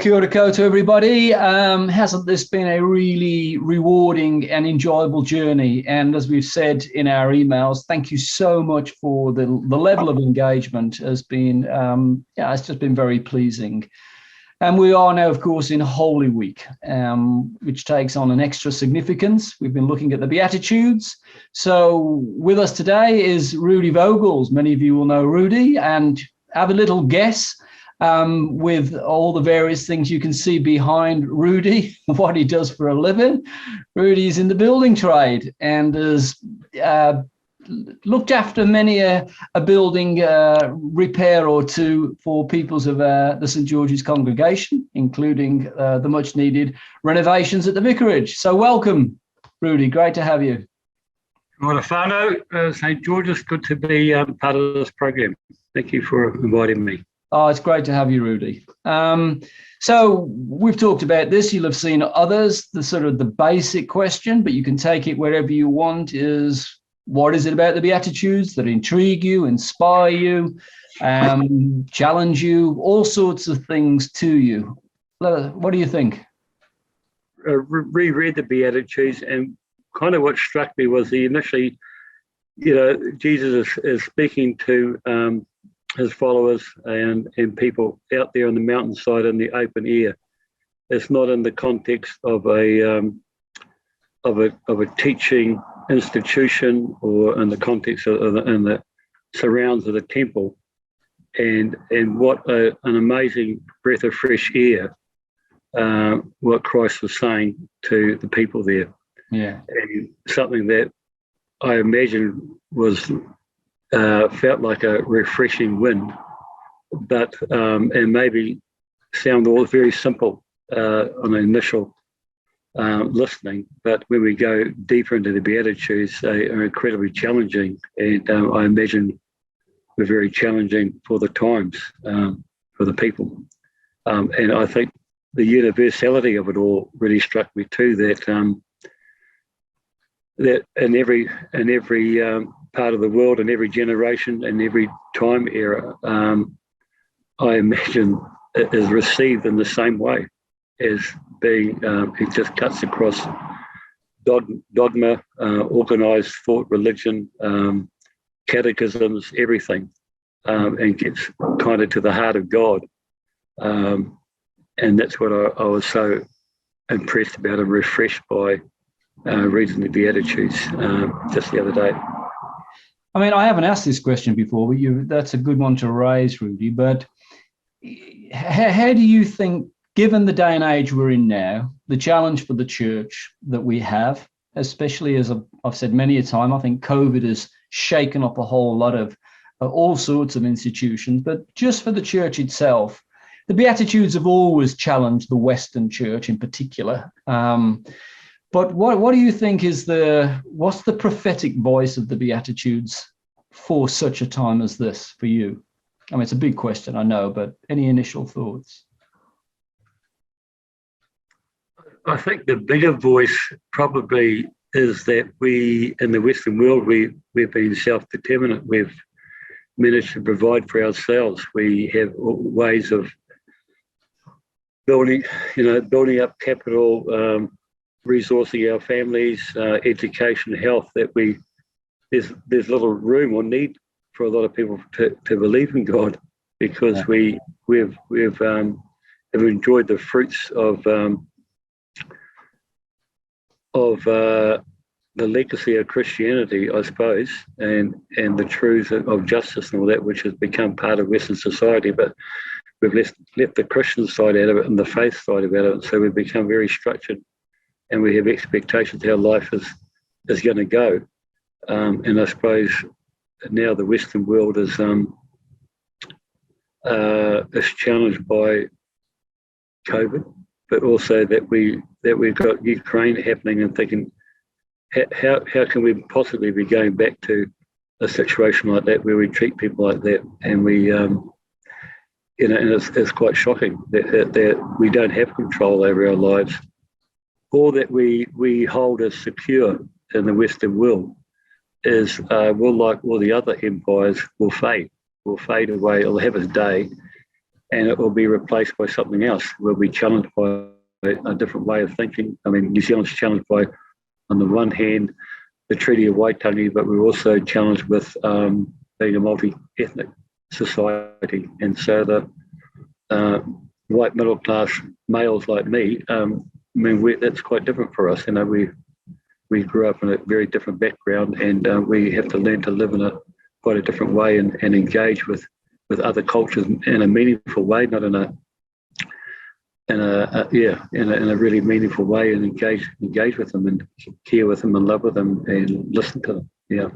Kia ora koutou, everybody. Hasn't this been a really rewarding and enjoyable journey? And as we've said in our emails, thank you so much for the level of engagement has been, it's just been very pleasing. And we are now, of course, in Holy Week, which takes on an extra significance. We've been looking at the Beatitudes. So with us today is Rudy Vogels. Many of you will know Rudy, and have a little guess with all the various things you can see behind Rudy, what he does for a living. Rudy's in the building trade and has looked after many a building repair or two for peoples of the St. George's congregation, including the much needed renovations at the vicarage. So welcome, Rudy, great to have you. Well, St. George's, good to be part of this program. Thank you for inviting me. Oh, it's great to have you, Rudy. So we've talked about this. You'll have seen others. The sort of the basic question, but you can take it wherever you want, is what is it about the Beatitudes that intrigue you, inspire you, challenge you, all sorts of things to you? What do you think? Reread the Beatitudes, and kind of what struck me was initially, Jesus is speaking to his followers and people out there on the mountainside in the open air. It's not in the context of a teaching institution or in the context of the surrounds of the temple. And what an amazing breath of fresh air, what Christ was saying to the people there. Yeah. And something that I imagine was felt like a refreshing wind, but and maybe sound all very simple on the initial listening, but when we go deeper into the Beatitudes, they are incredibly challenging, and I imagine we're very challenging for the times, for the people. And I think the universality of it all really struck me too, that in every part of the world, in every generation, in every time era, I imagine it is received in the same way as being, it just cuts across dogma, organised thought, religion, catechisms, everything, and gets kind of to the heart of God. And that's what I was so impressed about and refreshed by reading the Beatitudes just the other day. I mean, I haven't asked this question before, but that's a good one to raise, Rudy. But how do you think, given the day and age we're in now, the challenge for the church that we have, especially as I've said many a time, I think COVID has shaken up a whole lot of all sorts of institutions, but just for the church itself, the Beatitudes have always challenged the Western church in particular. But what do you think what's the prophetic voice of the Beatitudes for such a time as this for you? I mean, it's a big question, I know, but any initial thoughts? I think the bigger voice probably is that we, in the Western world, we've been self-determinant. We've managed to provide for ourselves. We have ways of building up capital, resourcing our families, education, health, that there's little room or need for a lot of people to believe in God, because we've enjoyed the fruits of the legacy of Christianity, I suppose, and the truths of justice and all that, which has become part of Western society, but we've left the Christian side out of it and the faith side about it, so we've become very structured. And we have expectations how life is going to go. And I suppose now the Western world is challenged by COVID, but also that we've got Ukraine happening, and thinking, how can we possibly be going back to a situation like that where we treat people like that, and we and it's quite shocking that we don't have control over our lives. All that we hold as secure in the Western world is will, like all the other empires, will fade away. It'll have its day, and it will be replaced by something else. We'll be challenged by a different way of thinking. I mean, New Zealand's challenged by, on the one hand, the Treaty of Waitangi, but we're also challenged with being a multi-ethnic society. And so the white middle class males like me, that's quite different for us. We grew up in a very different background, and we have to learn to live in quite a different way and engage with other cultures in a meaningful way, not in a really meaningful way, and engage with them and care with them and love with them and listen to them. Yeah.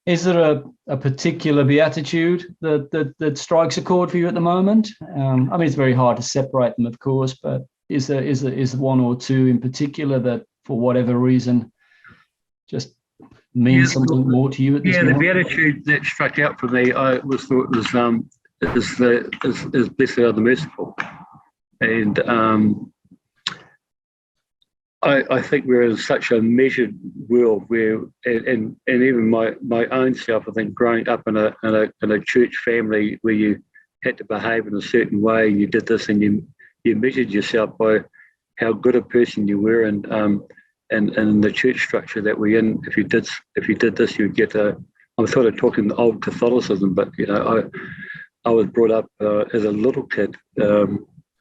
Is there a particular beatitude that strikes a chord for you at the moment? I mean, it's very hard to separate them, of course, but is there one or two in particular that, for whatever reason, just means something more to you at this moment? The beatitude that struck out for me, I thought is blessed are the merciful, and I think we're in such a measured world where, and even my own self, I think, growing up in a church family where you had to behave in a certain way, and you did this, and you measured yourself by how good a person you were, and the church structure that we're in. If you did this, you'd get a. I'm sort of talking old Catholicism, but I was brought up as a little kid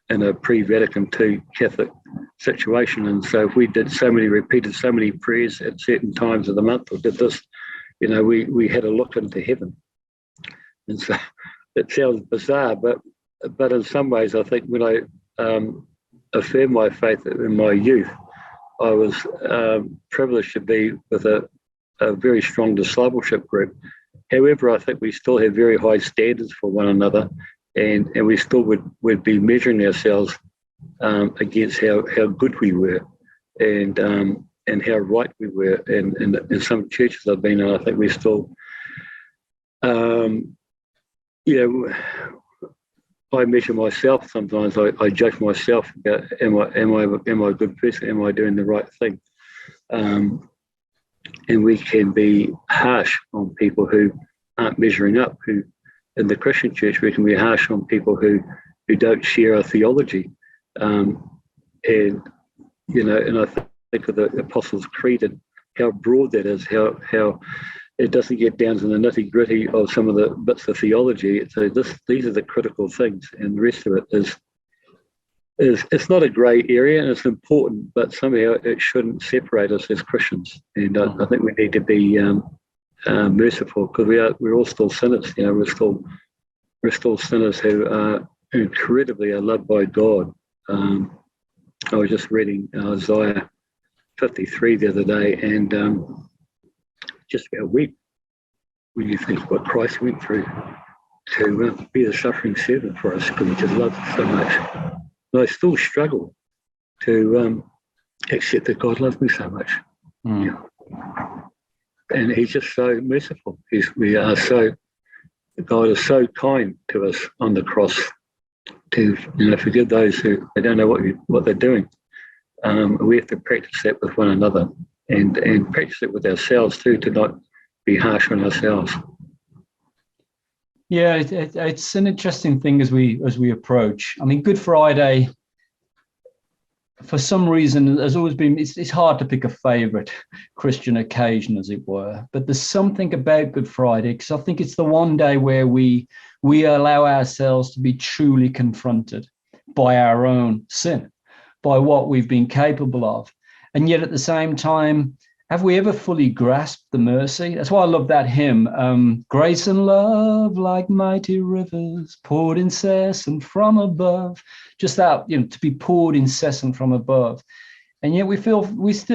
in a pre-Vatican II Catholic situation, and so if we repeated so many prayers at certain times of the month, or did this, we had a look into heaven. And so it sounds bizarre, but in some ways, I think when I affirmed my faith in my youth, I was privileged to be with a very strong discipleship group. However, I think we still have very high standards for one another, and we still would be measuring ourselves against how good we were, and how right we were. And in some churches I've been in, I think we still, I measure myself sometimes. I judge myself about am I a good person? Am I doing the right thing? And we can be harsh on people who aren't measuring up. Who, in the Christian church, we can be harsh on people who don't share our theology. And I think of the Apostles' Creed and how broad that is. How it doesn't get down to the nitty gritty of some of the bits of theology. So these are the critical things, and the rest of it is it's not a grey area, and it's important, but somehow it shouldn't separate us as Christians. And I think we need to be merciful, because we're all still sinners. We're still sinners who are incredibly loved by God. I was just reading Isaiah 53 the other day, and just about weep when you think what Christ went through to be the suffering servant for us, because he just loved us so much. And I still struggle to accept that God loves me so much. And he's just so merciful. God is so kind to us on the cross to forgive those who they don't know what they're doing. We have to practice that with one another, and practice it with ourselves too, to not be harsh on ourselves. Yeah, it's an interesting thing as we approach. I mean, Good Friday, for some reason, has always been, it's hard to pick a favorite Christian occasion, as it were, but there's something about Good Friday, because I think it's the one day where we allow ourselves to be truly confronted by our own sin, by what we've been capable of. And yet at the same time, have we ever fully grasped the mercy? That's why I love that hymn, grace and love like mighty rivers poured incessant from above. Just that, to be poured incessant from above. And yet most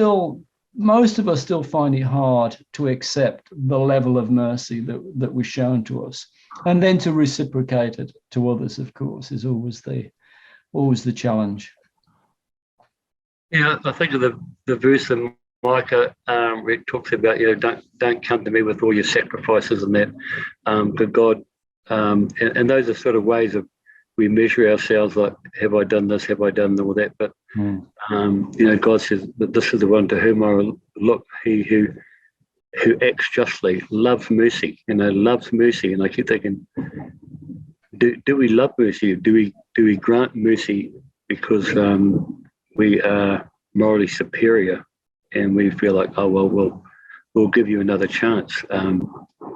of us still find it hard to accept the level of mercy that was shown to us. And then to reciprocate it to others, of course, is always the challenge. Yeah, I think of the verse in Micah where it talks about, don't come to me with all your sacrifices and that, to God. And those are sort of ways of we measure ourselves, like, have I done this? Have I done all that? But God says that this is the one to whom I will look, he who acts justly, loves mercy, loves mercy. And I keep thinking, do we love mercy? Do we grant mercy because we are morally superior and we feel like, oh well, we'll give you another chance?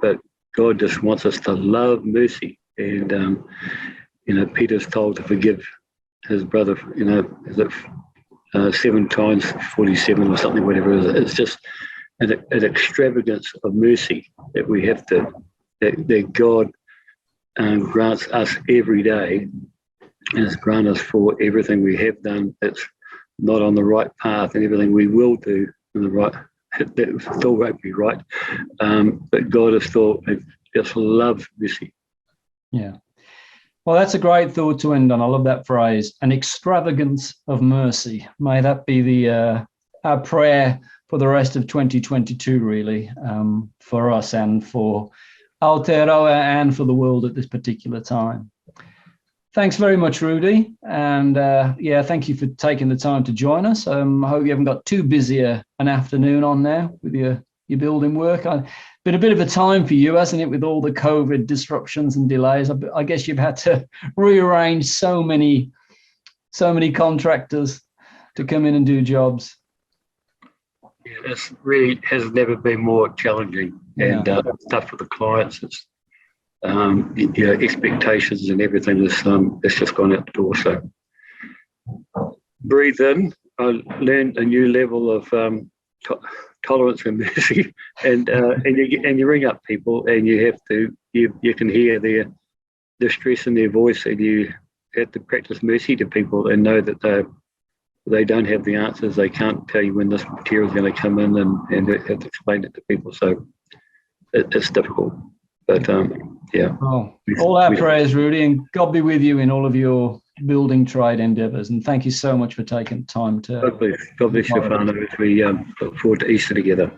But God just wants us to love mercy, and Peter's told to forgive his brother. Is it 7 times 47 or something? Whatever it is. It's just an extravagance of mercy that we have to that God grants us every day, and has granted us for everything we have done that's not on the right path, and everything we will do in the right that still won't be right. But God has thought just love mercy. Yeah. Well, that's a great thought to end on. I love that phrase, an extravagance of mercy. May that be our prayer for the rest of 2022, really, for us and for Aotearoa and for the world at this particular time. Thanks very much, Rudy. And thank you for taking the time to join us. I hope you haven't got too busy an afternoon on now with your building work. Been a bit of a time for you, hasn't it, with all the COVID disruptions and delays? I guess you've had to rearrange so many contractors to come in and do jobs. Yeah, it really has never been more challenging, and tough for the clients. It's expectations and everything is it's just gone out the door. So breathe in. I learned a new level of tolerance and mercy, and you ring up people, and you can hear their stress in their voice, and you have to practice mercy to people and know that they don't have the answers. They can't tell you when this material is going to come in, and they have to explain it to people. So it's difficult, but Well, all our prayers, Rudy, and God be with you in all of your building trade endeavours. And thank you so much for taking time to. God bless you, Whānau, as we look forward to Easter together.